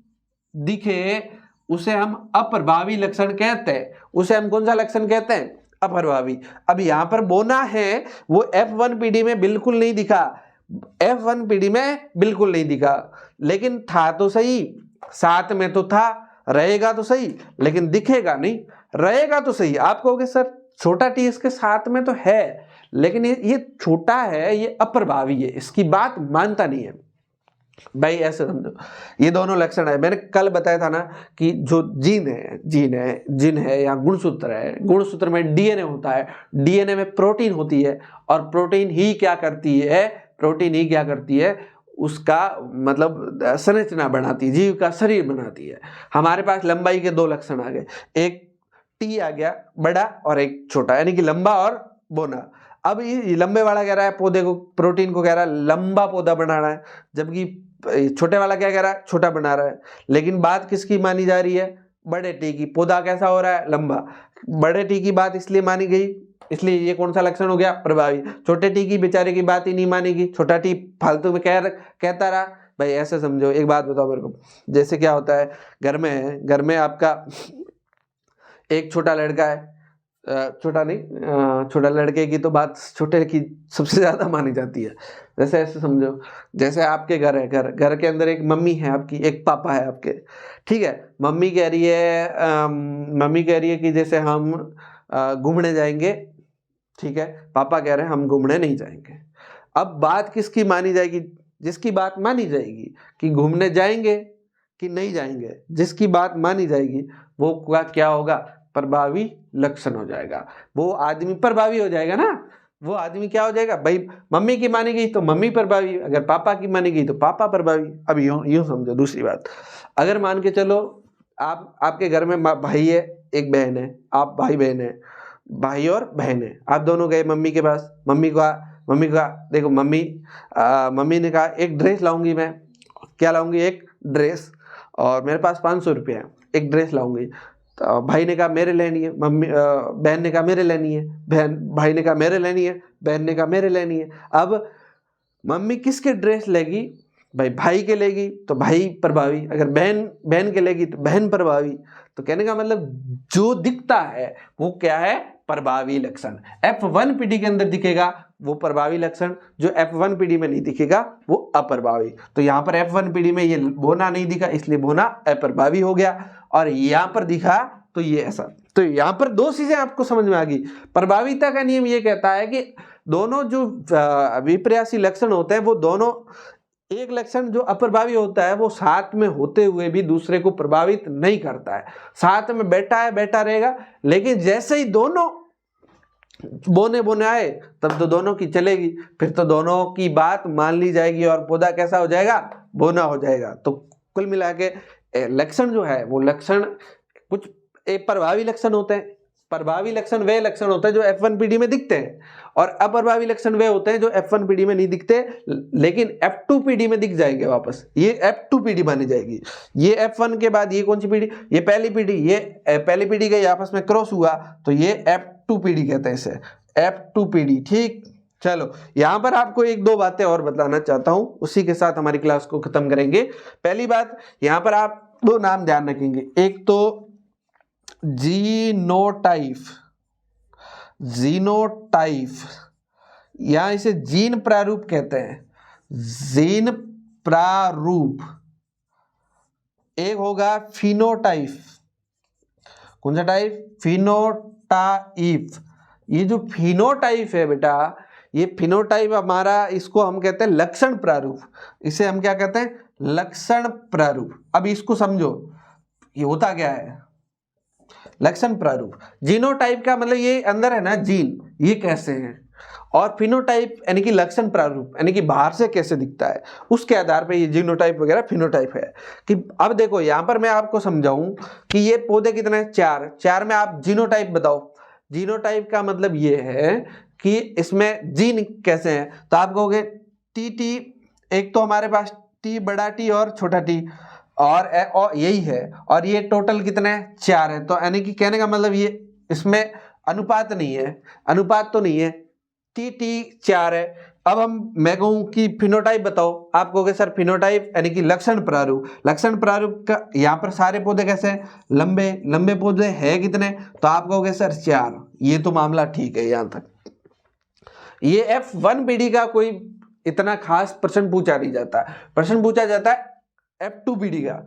दिखे, उसे हम अप्रभावी लक्षण कहते हैं। उसे हम कौन सा लक्षण कहते हैं? अप्रभावी। अब यहां पर बोना है वो F1 पीढ़ी में बिल्कुल नहीं दिखा, F1 पीढ़ी में बिल्कुल नहीं दिखा, लेकिन था तो सही, साथ में तो था, रहेगा तो सही, लेकिन दिखेगा नहीं। रहेगा तो सही, आप कहोगे सर छोटा टी इसके साथ में तो है, लेकिन ये छोटा है, ये अप्रभावी है, इसकी बात मानता नहीं है भाई। ऐसे समझो, ये दोनों लक्षण है। मैंने कल बताया था ना कि जो जीन है या गुणसूत्र है, गुणसूत्र में डीएनए होता है, डीएनए में प्रोटीन होती है, और प्रोटीन ही क्या करती है? उसका मतलब संरचना बनाती है, जीव का शरीर बनाती है। हमारे पास लंबाई के दो लक्षण आ गए, एक टी आ गया बड़ा और एक छोटा, यानी कि लंबा और बोना। अब ये लंबे वाला कह रहा है पौधे को, प्रोटीन को कह रहा है लंबा पौधा बनाना है, जबकि छोटे वाला क्या कह रहा है? छोटा बना रहा है। लेकिन बात किसकी मानी जा रही है? बड़े टी की। पौधा कैसा हो रहा है? लंबा। बड़े टी की बात इसलिए मानी गई, इसलिए ये कौन सा लक्षण हो गया? प्रभावी। छोटे टी की बेचारे की बात ही नहीं मानेगी, छोटा टी फालतू में कहता रहा। भाई ऐसे समझो, एक बात बताओ मेरे को, जैसे क्या होता है घर में आपका एक छोटा लड़का है, छोटा लड़के की तो बात छोटे की सबसे ज्यादा मानी जाती है। जैसे ऐसे समझो, जैसे आपके घर है, घर के अंदर एक मम्मी है आपकी, एक पापा है आपके, ठीक है। मम्मी कह रही है कि जैसे हम घूमने जाएंगे, ठीक है। पापा कह रहे हैं हम घूमने नहीं जाएंगे। अब बात किसकी मानी जाएगी? जिसकी बात मानी जाएगी कि घूमने जाएंगे कि नहीं जाएंगे, जिसकी बात मानी जाएगी वो क्या होगा? प्रभावी लक्षण हो जाएगा। वो आदमी प्रभावी हो जाएगा ना, वो आदमी क्या हो जाएगा भाई, मम्मी की मानी गई तो मम्मी प्रभावी, अगर पापा की मानी गई तो पापा प्रभावी। अब यूं समझो। दूसरी बात, अगर मान के चलो आपके घर में भाई है, एक बहन है, आप भाई बहन है, भाई और बहन है, आप दोनों गए मम्मी के पास। मम्मी का देखो, मम्मी ने कहा एक ड्रेस लाऊंगी मैं। क्या लाऊंगी? एक ड्रेस, और मेरे पास 500 रुपये है, एक ड्रेस लाऊंगी। तो भाई ने कहा मेरे लेनी है, बहन ने कहा मेरे लेनी है, भाई ने कहा मेरे लेनी है, बहन ने कहा मेरे लेनी है। अब मम्मी किसके ड्रेस लेगी? भाई के लेगी तो भाई प्रभावी, अगर बहन के लेगी तो बहन प्रभावी। तो कहने का मतलब जो दिखता है वो क्या है? प्रभावी लक्षण। F1 पीढ़ी के अंदर दिखेगा वो प्रभावी लक्षण, जो F1 पीढ़ी में नहीं दिखेगा वो अप्रभावी। तो यहाँ पर F1 पीढ़ी में ये बोना नहीं दिखा, इसलिए बोना अप्रभावी हो गया, और यहाँ पर दिखा तो ये ऐसा। तो यहाँ पर दो चीजें आपको समझ में आ गई। प्रभाविता का नियम ये कहता है कि दोनों जो विपर्यासी लक्षण होते हैं वो दोनों, एक लक्षण जो अप्रभावी होता है वो साथ में होते हुए भी दूसरे को प्रभावित नहीं करता है, साथ में बैठा रहेगा, लेकिन जैसे ही दोनों बोने आए तब तो दोनों की चलेगी, फिर तो दोनों की बात मान ली जाएगी और पौधा कैसा हो जाएगा? बोना हो जाएगा। तो कुल मिला के लक्षण जो है वो लक्षण कुछ एक प्रभावी लक्षण होते हैं। प्रभावी लक्षण वे लक्षण होते हैं जो F1 पीढ़ी में दिखते हैं, और अप्रभावी लक्षण वे होते हैं जो F1 पीढ़ी में नहीं दिखते लेकिन F2 पीढ़ी में दिख जाएंगे वापस। ये F2 पीढ़ी बनी जाएगी। ये F1 के बाद ये कौन सी पीढ़ी? ये पहली पीढ़ी। ये पहली पीढ़ी का आपस में क्रॉस हुआ तो ये F2 पीढ़ी कहते हैं इसे, F2 पीढ़ी। ठीक, चलो यहां पर आपको एक दो बातें और बताना चाहता हूं, उसी के साथ हमारी क्लास को खत्म करेंगे। पहली बात, यहां पर आप दो नाम ध्यान रखेंगे, एक तो जीनोटाइप, या इसे जीन प्रारूप कहते हैं, जीन प्रारूप। एक होगा फिनोटाइप। कौन सा टाइप? फिनोटाइप। ये जो फिनोटाइप है बेटा, ये फिनोटाइप हमारा, इसको हम कहते हैं लक्षण प्रारूप। इसे हम क्या कहते हैं? लक्षण प्रारूप। अब इसको समझो, ये होता क्या है? लक्षण प्रारूप। जीनोटाइप का मतलब ये अंदर है ना जीन, ये कैसे हैं, और फिनोटाइप यानी कि लक्षण प्रारूप, यानी कि बाहर से कैसे दिखता है, उसके आधार पे ये जीनोटाइप वगैरह फिनोटाइप है। कि अब देखो यहां पर मैं आपको समझाऊं कि ये पौधे कितने हैं? चार में आप जीनोटाइप बताओ। जीनोटाइप का मतलब ये है कि इसमें जीन कैसे हैं, तो आप कहोगे टी, एक तो हमारे पास टी, बड़ा टी और छोटा टी, और यही है, और ये टोटल कितने हैं? 4 है। तो यानी कि कहने का मतलब ये इसमें अनुपात नहीं है, अनुपात तो नहीं है, टी 4 है। अब मैं कहूं कि फिनोटाइप बताओ, आप कहोगे सर फिनोटाइप यानी कि लक्षण प्रारूप। लक्षण प्रारूप का यहाँ पर सारे पौधे कैसे हैं? लंबे पौधे हैं कितने? तो आप कहोगे सर 4। ये तो मामला ठीक है यहां तक। ये F1 पीढ़ी का कोई इतना खास प्रश्न पूछा नहीं जाता, प्रश्न पूछा जाता है F2 पीढ़ी का।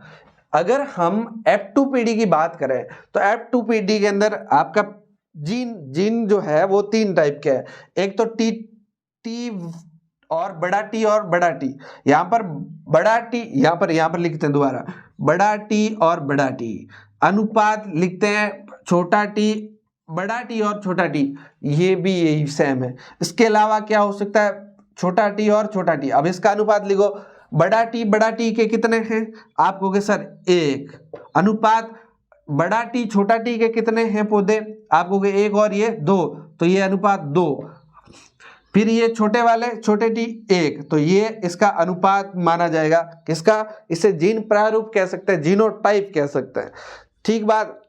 अगर हम F2 पीढ़ी की बात करें तो F2 पीढ़ी के अंदर आपका जीन जो है वो 3 टाइप के है। एक तो टी और बड़ा टी। यहाँ पर बड़ा टी, यहाँ पर लिखते हैं दोबारा, बड़ा टी और बड़ा टी। अनुपात लिखते हैं छोटा टी, बड़ा टी और छोटा टी, ये भी यही सेम है। इसके अलावा क्या हो सकता है? छोटा टी और छोटा टी। अब इसका अनुपात लिखो, बड़ा टी के कितने हैं? आप कहोगे सर 1। अनुपात बड़ा टी छोटा टी के कितने हैं पौधे? आप कहोगे 1 और ये 2, तो ये अनुपात 2। फिर ये छोटे टी 1, तो ये इसका अनुपात माना जाएगा किसका? इसे जीन प्रारूप कह सकते हैं, जीनोटाइप कह सकते हैं। ठीक बात,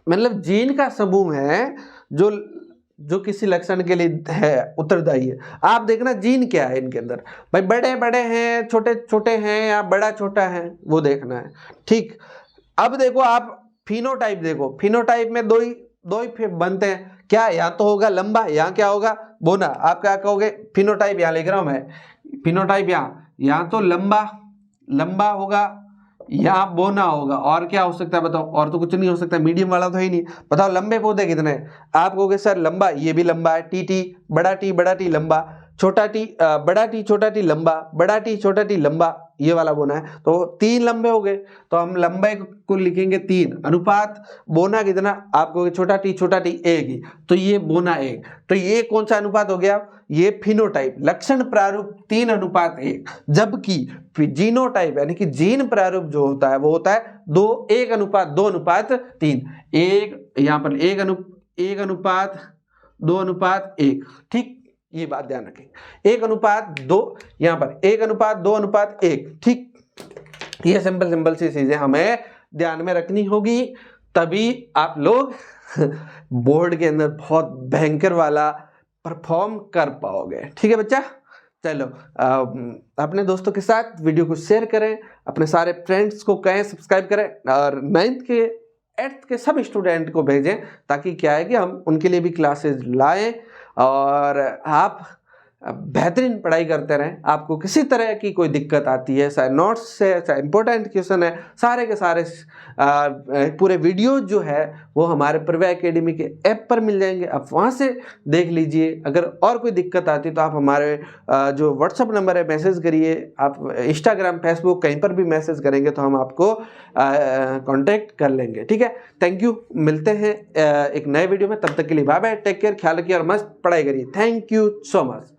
मतलब जीन का समूह है जो किसी लक्षण के लिए है, उत्तरदायी है। आप देखना जीन क्या है इनके अंदर, भाई बड़े हैं, छोटे हैं, या बड़ा छोटा है, वो देखना है। ठीक, अब देखो आप फिनोटाइप देखो, फिनोटाइप में दो ही बनते हैं। क्या? यहाँ तो होगा लंबा, यहाँ क्या होगा? बोना। आप क्या कहोगे? फिनोटाइप यहाँ लिख रहा हूं मैं, फिनोटाइप यहाँ तो लंबा होगा, यहाँ बोना होगा, और क्या हो सकता है बताओ? और तो कुछ नहीं हो सकता, मीडियम वाला तो है ही नहीं। बताओ लंबे पौधे कितने हैं? आप कहोगे सर लंबा, ये भी लंबा है, टी बड़ा टी लंबा, छोटा टी बड़ा टी छोटा टी लंबा, बड़ा टी छोटा टी लंबा, ये वाला बोना है। तो 3 लंबे हो गए, तो हम लंबाई को लिखेंगे 3 अनुपात बोना कितना, आपको छोटा टी 1 ही, तो ये बोना 1। तो ये कौन सा अनुपात हो गया, ये फिनोटाइप लक्षण प्रारूप 3 अनुपात 1। जबकि जीनोटाइप यानी कि जीन प्रारूप जो होता है वो होता है 1 अनुपात 2 अनुपात 3। यहाँ पर 1 अनुपात 2 अनुपात 1, ठीक, ये बात ध्यान रखें। 1 अनुपात 2, यहाँ पर 1 अनुपात 2 अनुपात 1, ठीक। ये सिंपल सी चीजें हमें ध्यान में रखनी होगी, तभी आप लोग बोर्ड के अंदर बहुत भयंकर वाला परफॉर्म कर पाओगे, ठीक है बच्चा। चलो अपने दोस्तों के साथ वीडियो को शेयर करें, अपने सारे फ्रेंड्स को कहें सब्सक्राइब करें, और 9th के 8th के सब स्टूडेंट को भेजें, ताकि क्या है कि हम उनके लिए भी क्लासेस लाएं और आप बेहतरीन पढ़ाई करते रहें। आपको किसी तरह की कोई दिक्कत आती है, चाहे नोट्स से, चाहे इंपॉर्टेंट क्वेश्चन है, सारे के सारे पूरे वीडियो जो है वो हमारे प्रव्या एकेडमी के ऐप पर मिल जाएंगे, आप वहाँ से देख लीजिए। अगर और कोई दिक्कत आती है तो आप हमारे जो व्हाट्सअप नंबर है मैसेज करिए, आप इंस्टाग्राम फेसबुक कहीं पर भी मैसेज करेंगे तो हम आपको कांटेक्ट कर लेंगे, ठीक है। थैंक यू, मिलते हैं एक नए वीडियो में, तब तक के लिए बाय बाय, टेक केयर, ख्याल रखिए और मस्त पढ़ाई करिए। Thank you so much.